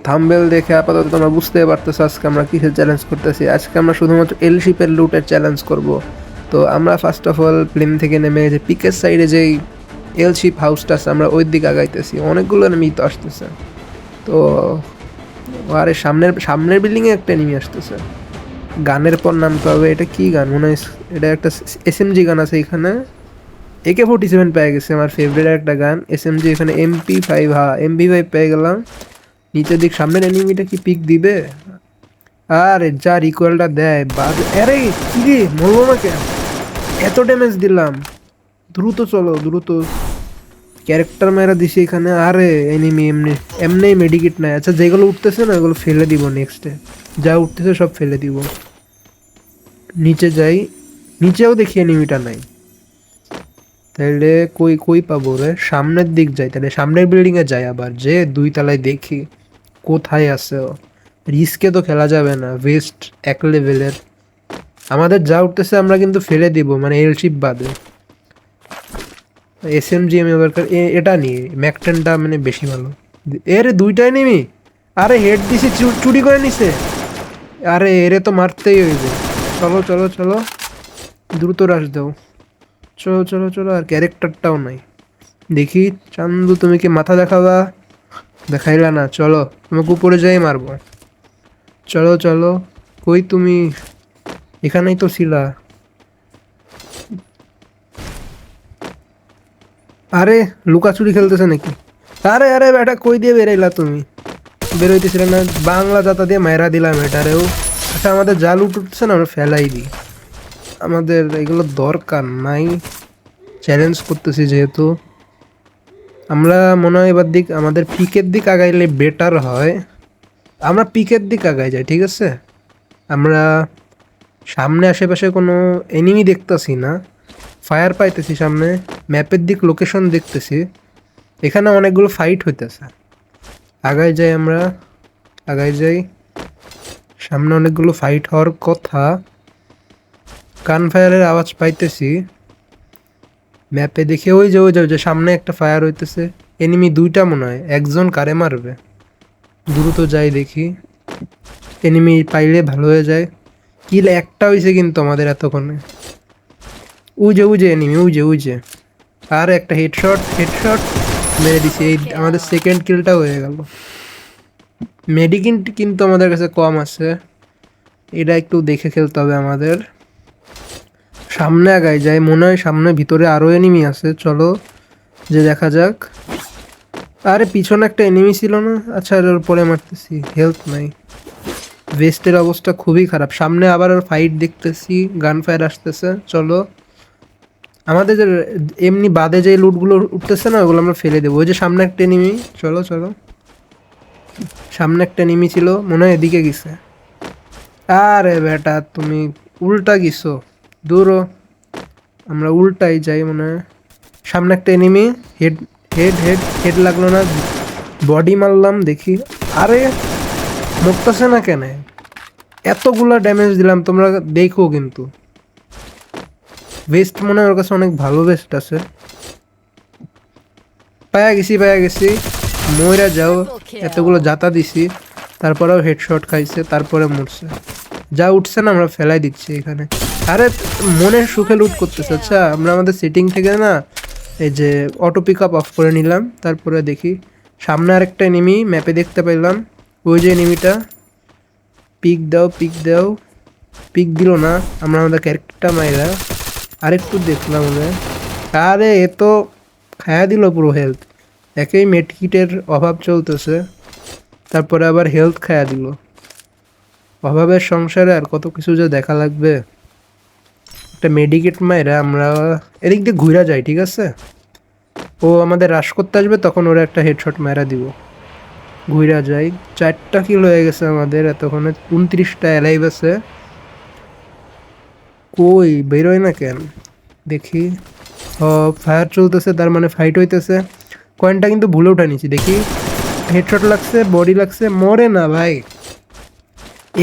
Thumbnail দেখে আপাতত তোমরা বুঝতে পারতেছো আজকে আমরা কিসের চ্যালেঞ্জ করতেছি। আজকে আমরা শুধুমাত্র এল শিপের লুটের চ্যালেঞ্জ করব। তো আমরা ফার্স্ট অফ অল প্লেন থেকে নেমে যে পিকের সাইডে যেই এল শিপ হাউসটা আছে আমরা ওই দিকে আগাইতেছি। অনেকগুলো এনিমি তো আসতেছে। তো আরে সামনের বিল্ডিংয়ে একটা এনিমি আসতেছে। গানের পর নামতে হবে। এটা কি গান মনে হয়? এটা একটা এসএমজি গান আছে এখানে। AK-47 পেয়ে গেছে, আমার ফেভারিট একটা গান। এসএমজি এখানে MP5, হ্যাঁ MP5 পেয়ে গেলাম। নিচের দিক সামনের এনিমিটা কি পিক দিবে? আরে যা রিকয়েলটা দেয় বাদ। আরে কি রে, মরবো না কেন? এত ড্যামেজ দিলাম। দ্রুত চলো দ্রুত। ক্যারেক্টার মেরা দিছি এখানে। আরে এনিমি এমনি মেডিকেট নাই। আচ্ছা যেগুলো উঠতেছে না ওগুলো ফেলে দিব নেক্সটে। যা উঠতেছে সব ফেলে দিব। নিচে যাই, নিচেও দেখি এনিমিটা নাই। তাহলে কই কই পাবো রে? সামনের দিক যাই, তাহলে সামনের বিল্ডিং এ যাই। আবার যে 2 তলায় দেখি কোথায় আছে ও। রিস্কে তো খেলা যাবে না, ওয়েস্ট এক লেভেলের। আমাদের যা উঠতেছে আমরা কিন্তু ফেলে দিব, মানে এলশিপ বাদে। এসএমজি আমি দরকার এটা নিয়ে ম্যাকটেনটা মানে বেশি ভালো। এরে দুইটাই নেমি। আরে হেড দিছি, চুরি করে নিছে। আরে এরে তো মারতেই হইবে। চলো চলো চলো, দ্রুত রাশ দাও। চলো চলো চলো। আর ক্যারেক্টারটাও নাই। দেখি চান্দু তুমি কি মাথা দেখাবা? দেখাইলা না। চলো তোমাকে উপরে যাই মারবো। চলো চলো। কই তুমি? এখানেই তো ছিলা। আরে লুকাচুরি খেলতেছে নাকি? আরে আরে বেটা কই দিয়ে বেরাইলা তুমি? বেরোইতেছিল না? বাংলা জাতা দিয়ে মায়েরা দিলাম এটারেও। আচ্ছা আমাদের জাল উঠতেছে না, আমরা ফেলাই দিই। আমাদের এগুলো দরকার নাই। চ্যালেঞ্জ করতেছি যেহেতু। আমরা মনে হয় এবার দিক আমাদের পিকের দিক আগাইলে বেটার হয়। আমরা পিকের দিক আগাই যাই, ঠিক আছে? আমরা সামনে আশেপাশে কোনো এনিমি দেখতেছি না। ফায়ার পাইতেছি সামনে। ম্যাপের দিক লোকেশন দেখতেছি। এখানে অনেকগুলো ফাইট হইতেছে। আগাই যাই আমরা, আগাই যাই। সামনে অনেকগুলো ফাইট হওয়ার কথা। গান ফায়ারের আওয়াজ পাইতেছি। ম্যাপে দেখে ওই যে ওই যে সামনে একটা ফায়ার হইতেছে। এনিমি 2টা মনে হয়। একজন কারে মারবে? দ্রুত যাই দেখি। এনিমি পাইলে ভালো হয়ে যায়। কিল একটা হয়েছে কিন্তু আমাদের এতক্ষণে। ওই যে এনিমি, ওই যে। আর একটা হেডশট হেডশট মেরে দিছি। এই আমাদের সেকেন্ড কিলটা হয়ে গেল। মেডিকিট কিন্তু আমাদের কাছে কম আছে, এটা একটু দেখে খেলতে হবে আমাদের। সামনে আগায় যায় মনে হয়, সামনে ভিতরে আরও এনিমি আছে। চলো যে দেখা যাক। আরে পিছনে একটা এনিমি ছিল না? আচ্ছা এর পরে মারতেছি, হেল্প নাই। ভেস্টের অবস্থা খুবই খারাপ। সামনে আবার ফাইট দেখতেছি, গান ফায়ার আসতেছে। চলো আমাদের যে এমনি বাদে যে লুটগুলো উঠতেছে না ওগুলো আমরা ফেলে দেবো। ওই যে সামনে একটা এনিমি। চলো চলো। সামনে একটা এনিমি ছিল মনে হয়, এদিকে গেছে। আরে বেটা তুমি উল্টা গেছো। দূরও, আমরা উল্টাই যাই মনে হয়। সামনে একটা enemy. Head head head head লাগলো না, বডি মারলাম দেখি। আরে মরতেছে না কেন? এতগুলা ড্যামেজ দিলাম, তোমরা দেখো কিন্তু। বেস্ট মনে হয় ওর কাছে অনেক ভালো বেস্ট আছে। পায়া গেছি। ময়রা যাও। এতগুলো জাতা দিছি, তারপরেও হেডশট খাইছে, তারপরে মরছে। যা উঠছে না আমরা ফেলাই দিচ্ছি এখানে। আরে মনের সুখে লুট করতেছে। আচ্ছা আমরা আমাদের সেটিং থেকে না এই যে অটো পিক আপ অফ করে নিলাম। তারপরে দেখি সামনে আরেকটা এনিমি ম্যাপে দেখতে পেলাম। ওই যে এনিমিটা। পিক দাও পিক দাও। পিক দিল না। আমরা আমাদের ক্যারেক্টারটা মাইরা আরেকটু দেখলাম আমরা। আরে এ তো খায়া দিল পুরো হেলথ। একেই মেডকিটের অভাব চলতেছে, তারপরে আবার হেলথ খায়া দিল। অভাবের সংসারে আর কত কিছু যে দেখা লাগবে। একটা মেডিকেট মাইরা আমরা এদিক দিয়ে ঘুরা যাই, ঠিক আছে? ও আমাদের রাশ করতে আসবে, তখন ওরা একটা হেডশট মারা দিব। ঘুরা যাই। 4টা কিল হয়ে গেছে আমাদের এতক্ষণে। 29টা অ্যালাইভ আছে। কই বেরোয় না কেন দেখি। ফায়ার চলতেছে, তার মানে ফাইট হইতেছে। কয়েনটা কিন্তু ভুলে উঠে নিছি দেখি। হেডশট লাগছে, বডি লাগছে, মরে না ভাই।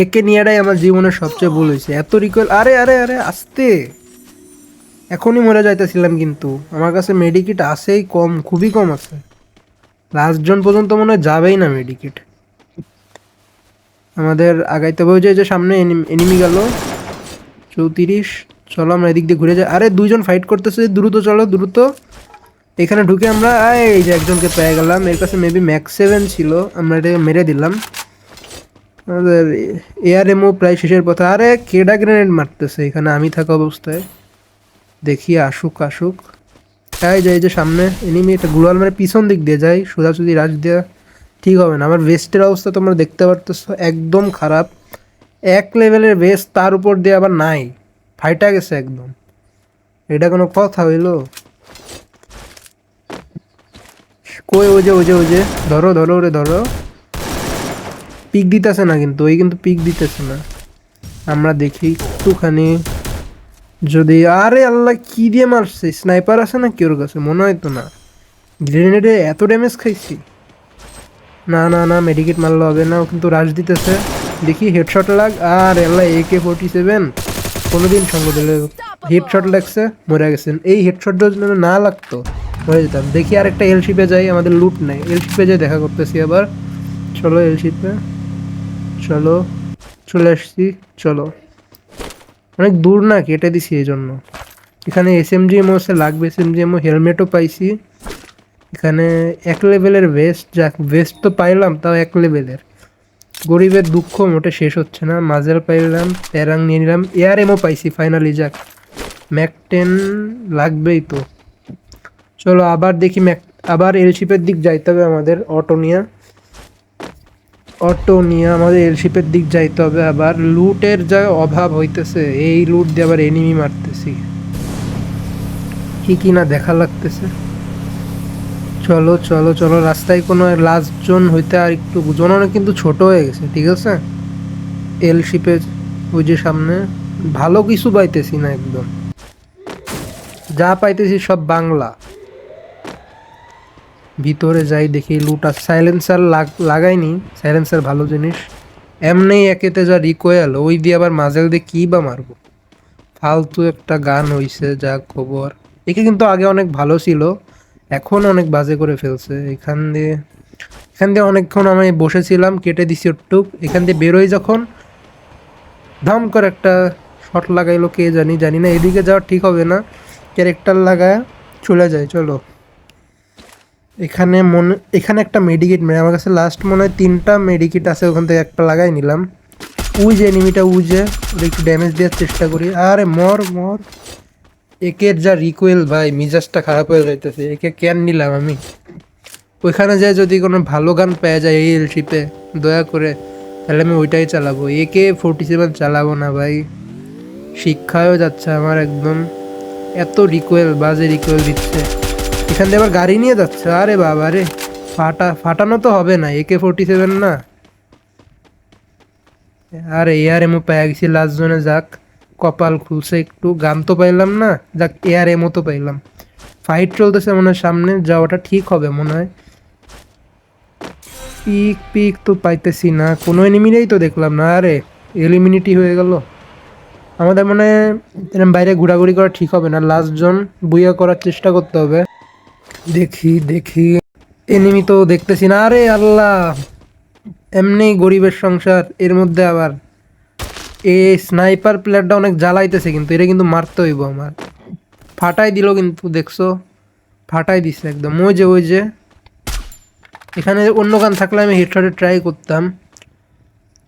একে নিয়েটাই আমার জীবনের সবচেয়ে ভুল হয়েছে। এত রিকয়েল। আরে আরে আরে আসতে, এখনই মরে যাইতেছিলাম কিন্তু আমার কাছে মেডিকিট আছেই কম, খুবই কম আছে। লাস্ট জন পর্যন্ত মনে হয় যাবেই না মেডিকিট। আমাদের আগাইতে হবে। ওই যে সামনে এনিমি গেল 34। চলো আমরা এদিক দিয়ে ঘুরে যাই। আরে দুইজন ফাইট করতেছে, দ্রুত চলো দ্রুত। এখানে ঢুকে আমরা এই যে একজনকে পেয়ে গেলাম। এর কাছে মেবি ম্যাক্স 7 ছিল, আমরা এটাকে মেরে দিলাম। আমাদের এআরএমও প্রায় শেষের পথে। আরে কেডা গ্রেনেড মারতেছে এখানে আমি থাকা অবস্থায়। দেখি আসুক আসুক। এই যে সামনে এনিমি, একটা গ্লোয়াল মানে পিছন দিক দিয়ে যায়, সোজাসুজি রাশ দেওয়া ঠিক হবে না। আমার ভেস্টের অবস্থা তোমরা দেখতে পারতেছো, একদম খারাপ। এক লেভেলের ভেস্ট, তার উপর দিয়ে আবার নাই, ফাইটা গেছে একদম। এটা কোনো কথা হইলো? কই ওই যে ধরো ধরো ওরে ধরো। পিক দিতেছে না কিন্তু, ওই কিন্তু পিক দিতেছে না। আমরা দেখি একটুখানি যদি, আরে আল্লাহ কি দিয়ে মারছে? স্নাইপার আছে না কি ওর কাছে? মনে হয় তো না। গ্রেনেডে এত ড্যামেজ খাইছি? না না না, মেডিকেট মারলে হবে না, ও কিন্তু রাশ দিতেছে। দেখি হেডশট লাগ। আর আল্লাহ AK-47 কোনোদিন সঙ্গ দিলে হেডশট লাগছে, মরে গেছেন। এই হেডশট যদি না লাগতো মরে যেতাম। দেখি আরেকটা এলশিপে যাই, আমাদের লুট নাই। এলশিপে যাই দেখা করতেছি আবার। চলো এলশিপে চলো, চলে আসছি। চলো, অনেক দূর না, কেটে দিছি এই জন্য। এখানে SMG-MO লাগবে, SMG-MO হেলমেটও পাইছি। এখানে এক লেভেলের ভেস্ট, যাক ভেস্ট তো পাইলাম, তাও এক লেভেলের। গরিবের দুঃখ মোটে শেষ হচ্ছে না। মাজেল পাইলাম, প্যারাং নিয়ে নিলাম, AR-MO পাইছি ফাইনালি। যাক, ম্যাক 10 লাগবেই তো। চলো আবার দেখি আবার এলশিপের দিক যাইতে হবে আমাদের। অটো নিয়ে আমাদের এলশিপের দিক যাইতে হবে। আবার লুটের যা অভাব হইতেছে, এই লুট দিয়ে আবার এনিমি মারতেছি, কি না দেখা লাগতেছে। চলো চলো চলো, রাস্তায় কোনো লাস্ট জোন হইতে আর একটু, জোন অনেক কিন্তু ছোট হয়ে গেছে, ঠিক আছে। এলশিপে ওই যে সামনে ভালো কিছু পাইতেছি না একদম, যা পাইতেছি সব বাংলা। ভিতরে যাই দেখি লুট আছে। সাইলেন্সার লাগাইনি, সাইলেন্সার ভালো জিনিস। এমনি একেতে যা রিকোয়েল, ওই দিয়ে আবার মাজেল দিয়ে কী বা মারবো। ফালতু একটা গান হইছে, যা খবর। একে কিন্তু আগে অনেক ভালো ছিল, এখন অনেক বাজে করে ফেলছে। এখান দিয়ে অনেকক্ষণ আমি বসেছিলাম, কেটে দিছি একটুক। এখান দিয়ে বেরোই যখন, ধাম করে একটা শট লাগাইলো, কে জানি না। এদিকে যাওয়া ঠিক হবে না, ক্যারেক্টার লাগায় চলে যায়। চলো, এখানে একটা মেডিকেট মেরে, আমার কাছে লাস্ট মনে হয় 3টা মেডিকেট আছে, ওখান থেকে একটা লাগাই নিলাম। ওই যে এনিমিটা, ওই যে ওর একটু ড্যামেজ দেওয়ার চেষ্টা করি। আরে মর মর। একের যা রিকোয়েল ভাই, মিজাজটা খারাপ হয়ে যাইতেছে। একে কেন নিলাম আমি? ওইখানে যায় যদি কোনো ভালো গান পেয়ে যায় এই এলশিপে, দয়া করে, তাহলে আমি ওইটাই চালাবো। AK-47 চালাবো না ভাই, শিক্ষায়ও যাচ্ছে আমার একদম। এত রিকোয়েল, বাজে রিকোয়েল দিচ্ছে। এখান দিয়ে আবার গাড়ি নিয়ে যাচ্ছে। আরে বাবা রে, ফাটানো তো হবে না, AK-47 না। আর AR-MO পেয়ে গেছি লাস্ট জোনে। যাক, কপাল খুলছে একটু। গান তো পাইলাম না, যাক AR-MO তো পাইলাম। ফাইট চলতেছে মনে হয় সামনে, যাওয়াটা ঠিক হবে মনে হয়। পিক তো পাইতেছি না, কোনো এনিমিটাই তো দেখলাম না। আরে এলিমিনিটি হয়ে গেল আমাদের। মনে হয় এরকম বাইরে ঘোরাঘুরি করা ঠিক হবে না, লাস্ট জন বুইয়া করার চেষ্টা করতে হবে। দেখি দেখি, এনিমি তো দেখতেছি না। আরে আল্লাহ, এমনি গরিবের সংসার, এর মধ্যে আবার এই স্নাইপার প্লেয়ারটা অনেক জ্বালাইতেছে, কিন্তু এটা কিন্তু মারতে হইব আমার। ফাটাই দিল কিন্তু, দেখছো, ফাটাই দিছে একদম। ওই যে এখানে অন্য গান থাকলে আমি হেডশটে ট্রাই করতাম,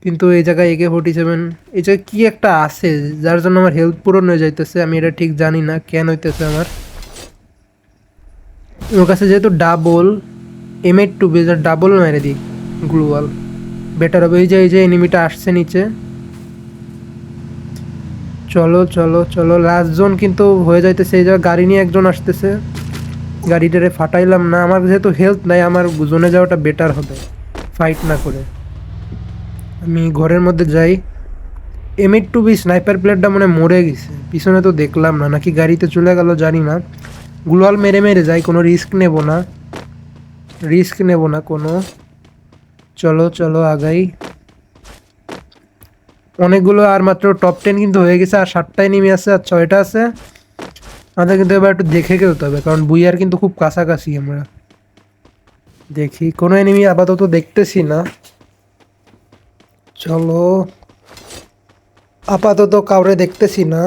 কিন্তু এই জায়গায় AK-47, এই জায়গায় কি একটা আছে যার জন্য আমার হেলথ পূরণ হয়ে যাইতেছে। আমি এটা ঠিক জানি না কেন হইতেছে আমার। ওর কাছে যেহেতু ডাবল M8-2 ডাবল মেরে দিই, গ্লুয়াল বেটার হবে। এই যে এনিমিটা আসছে নিচে। চলো চলো চলো, লাস্ট জোন কিন্তু হয়ে যাইতেছে। এই জায়গায় গাড়ি নিয়ে একজন আসতেছে, গাড়িটারে ফাটাইলাম না। আমার যেহেতু হেলথ নাই, আমার জোনে যাওয়াটা বেটার হবে ফাইট না করে। আমি ঘরের মধ্যে যাই। M8-2 স্নাইপার প্লেয়ারটা মনে মরে গেছে, পিছনে তো দেখলাম না, নাকি গাড়িতে চলে গেল জানি না। গ্লোয়াল মেরে মেরে যাই, কোনো রিস্ক নেব না কোনো। চলো চলো আগাই। অনেকগুলো, আর মাত্র টপ 10 কিন্তু হয়ে গেছে। আর 7টায় নেমে আছে, আর 6টা আছে। আমাদের কিন্তু এবার একটু দেখে খেলতে হবে, কারণ বুইয়ার কিন্তু খুব কাছাকাছি আমরা। দেখি, কোনো এনিমি আপাতত দেখতেছি না। চলো, আপাতত কাউরে দেখতেছি না।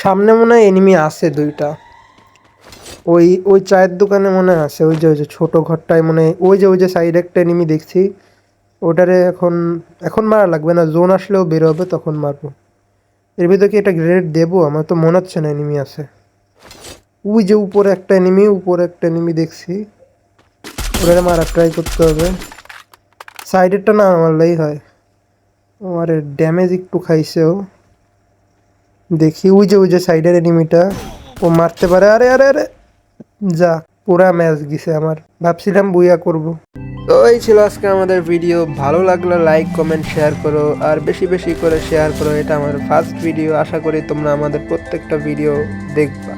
সামনে মনে হয় এনিমি আছে দুইটা। ওই ওই চায়ের দোকানে মনে হয় আছে, ওই যে ছোট ঘরটায় মনে হয় ওই যে সাইডে একটা এনিমি দেখছি। ওটারে এখন এখন মারা লাগবে না, জোন আসলেও বের হবে তখন মারবো। এর ভিতরে কি একটা গ্রেনেড দেবো? আমার তো মনে হচ্ছে না এনিমি আছে। ওই যে উপরে একটা এনিমি দেখছি, ওটা মারা ট্রাই করতে হবে। সাইডেরটা না মারলেই হয়। আমার ড্যামেজ একটু খাইছে ও। দেখি ওই যে সাইডের এনিমিটা, ও মারতে পারে। আরে আরে আরে, যা, পুরা ম্যাচ গেছে আমার। ভাবছিলাম বুইয়া করব। তো এই ছিল আজকে আমাদের ভিডিও। ভালো লাগলে লাইক কমেন্ট শেয়ার করো, আর বেশি বেশি করে শেয়ার করো। এটা আমার ফার্স্ট ভিডিও, আশা করি তোমরা আমাদের প্রত্যেকটা ভিডিও দেখবা।